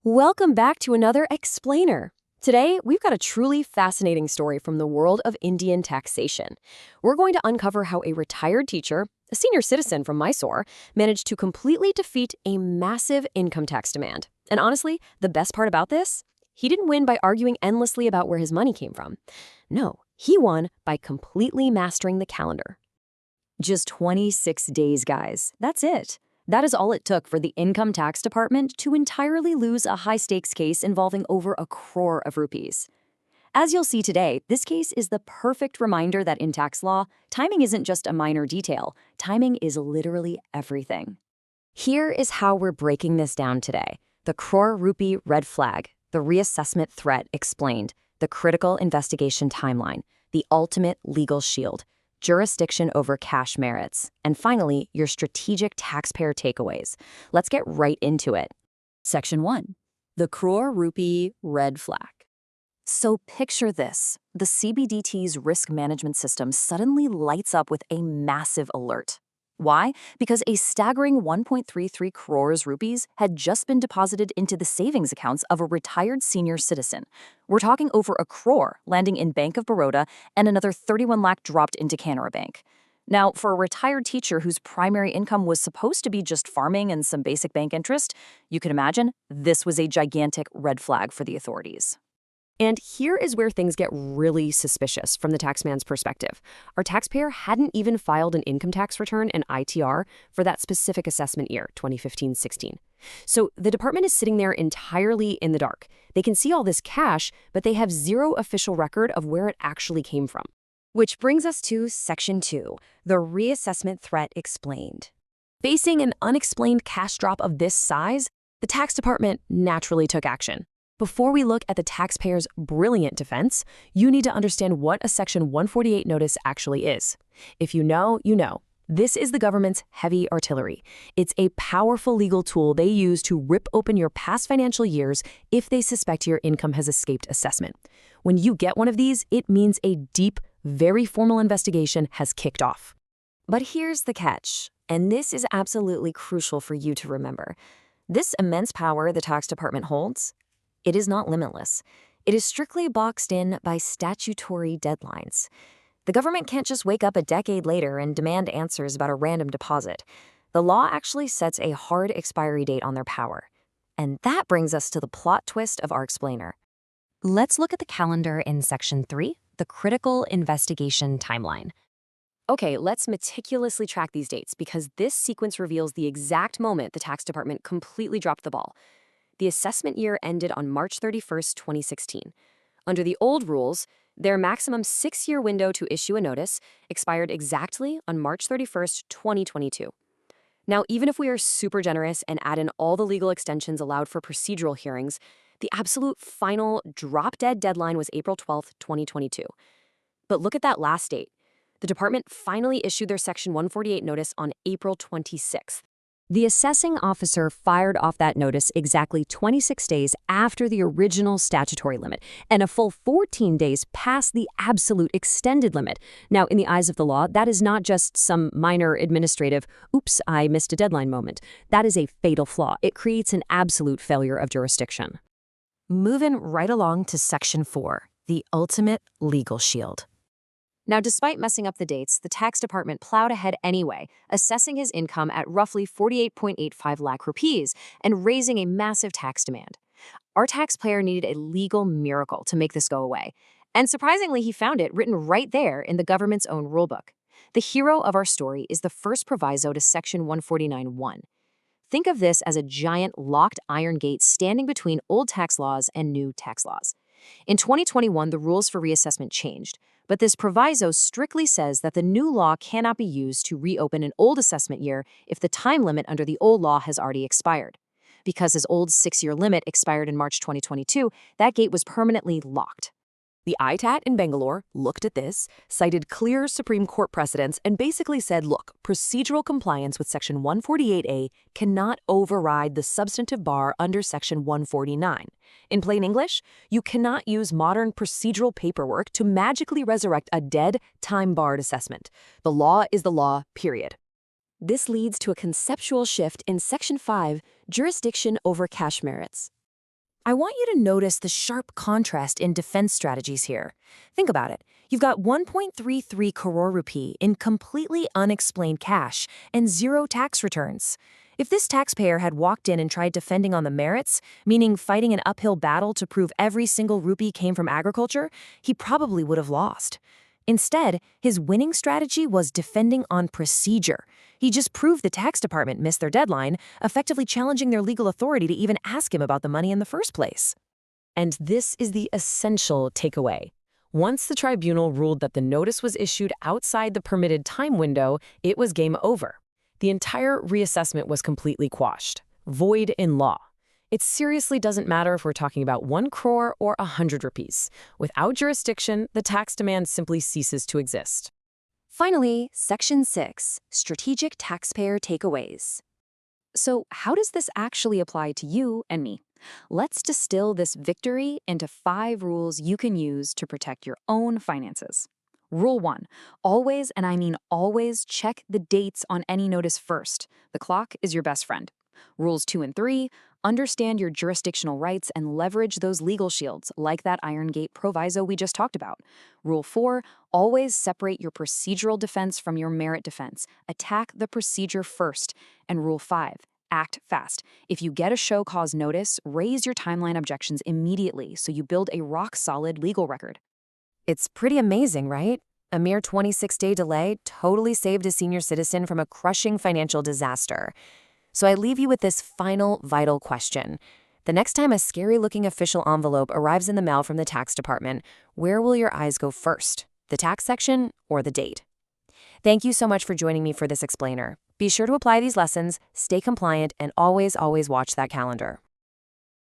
Welcome back to another Explainer. Today, we've got a truly fascinating story from the world of Indian taxation. We're going to uncover how a retired teacher, a senior citizen from Mysore, managed to completely defeat a massive income tax demand. And honestly, the best part about this? He didn't win by arguing endlessly about where his money came from. No, he won by completely mastering the calendar. Just 26 days, guys. That's it. That is all it took for the income tax department to entirely lose a high-stakes case involving over 1 crore of rupees. As you'll see today, this case is the perfect reminder that in tax law, timing isn't just a minor detail. Timing is literally everything. Here is how we're breaking this down today. The crore rupee red flag, the reassessment threat explained, the critical investigation timeline, the ultimate legal shield, jurisdiction over cash merits, and finally, your strategic taxpayer takeaways. Let's get right into it. Section 1. The crore rupee red flag. So picture this. The CBDT's risk management system suddenly lights up with a massive alert. Why? Because a staggering 1.33 crores rupees had just been deposited into the savings accounts of a retired senior citizen. We're talking over 1 crore landing in Bank of Baroda and another 31 lakh dropped into Canara Bank. Now, for a retired teacher whose primary income was supposed to be just farming and some basic bank interest, you can imagine this was a gigantic red flag for the authorities. And here is where things get really suspicious from the taxman's perspective. Our taxpayer hadn't even filed an income tax return and ITR for that specific assessment year, 2015-16. So the department is sitting there entirely in the dark. They can see all this cash, but they have zero official record of where it actually came from. Which brings us to Section 2, the reassessment threat explained. Facing an unexplained cash drop of this size, the tax department naturally took action. Before we look at the taxpayer's brilliant defense, you need to understand what a Section 148 notice actually is. If you know, you know. This is the government's heavy artillery. It's a powerful legal tool they use to rip open your past financial years if they suspect your income has escaped assessment. When you get one of these, it means a deep, very formal investigation has kicked off. But here's the catch, and this is absolutely crucial for you to remember. This immense power the tax department holds, it is not limitless. It is strictly boxed in by statutory deadlines. The government can't just wake up a decade later and demand answers about a random deposit. The law actually sets a hard expiry date on their power. And that brings us to the plot twist of our explainer. Let's look at the calendar in Section 3, the critical investigation timeline. Okay, let's meticulously track these dates because this sequence reveals the exact moment the tax department completely dropped the ball. The assessment year ended on March 31st, 2016. Under the old rules, their maximum 6-year window to issue a notice expired exactly on March 31st, 2022. Now, even if we are super generous and add in all the legal extensions allowed for procedural hearings, the absolute final drop-dead deadline was April 12th, 2022. But look at that last date. The department finally issued their Section 148 notice on April 26th. The assessing officer fired off that notice exactly 26 days after the original statutory limit, and a full 14 days past the absolute extended limit. Now, in the eyes of the law, that is not just some minor administrative, oops, I missed a deadline moment. That is a fatal flaw. It creates an absolute failure of jurisdiction. Moving right along to Section 4, the ultimate legal shield. Now, despite messing up the dates, the tax department plowed ahead anyway, assessing his income at roughly 48.85 lakh rupees and raising a massive tax demand. Our taxpayer needed a legal miracle to make this go away. And surprisingly, he found it written right there in the government's own rulebook. The hero of our story is the first proviso to Section 149(1). Think of this as a giant locked iron gate standing between old tax laws and new tax laws. In 2021, the rules for reassessment changed, but this proviso strictly says that the new law cannot be used to reopen an old assessment year if the time limit under the old law has already expired. Because his old 6-year limit expired in March 2022, that gate was permanently locked. The ITAT in Bangalore looked at this, cited clear Supreme Court precedents, and basically said, look, procedural compliance with Section 148A cannot override the substantive bar under Section 149. In plain English, you cannot use modern procedural paperwork to magically resurrect a dead, time-barred assessment. The law is the law, period. This leads to a conceptual shift in Section 5, jurisdiction over cash merits. I want you to notice the sharp contrast in defense strategies here. Think about it. You've got 1.33 crore rupee in completely unexplained cash and zero tax returns. If this taxpayer had walked in and tried defending on the merits, meaning fighting an uphill battle to prove every single rupee came from agriculture, he probably would have lost. Instead, his winning strategy was defending on procedure. He just proved the tax department missed their deadline, effectively challenging their legal authority to even ask him about the money in the first place. And this is the essential takeaway. Once the tribunal ruled that the notice was issued outside the permitted time window, it was game over. The entire reassessment was completely quashed, void in law. It seriously doesn't matter if we're talking about 1 crore or 100 rupees. Without jurisdiction, the tax demand simply ceases to exist. Finally, Section 6, Strategic Taxpayer Takeaways. So how does this actually apply to you and me? Let's distill this victory into 5 rules you can use to protect your own finances. Rule 1, always, and I mean always, check the dates on any notice first. The clock is your best friend. Rules 2 and 3, understand your jurisdictional rights and leverage those legal shields, like that Iron Gate proviso we just talked about. Rule 4, always separate your procedural defense from your merit defense. Attack the procedure first. And Rule 5, act fast. If you get a show cause notice, raise your timeline objections immediately so you build a rock-solid legal record. It's pretty amazing, right? A mere 26-day delay totally saved a senior citizen from a crushing financial disaster. So I leave you with this final vital question. The next time a scary-looking official envelope arrives in the mail from the tax department, where will your eyes go first? The tax section or the date? Thank you so much for joining me for this explainer. Be sure to apply these lessons, stay compliant, and always watch that calendar.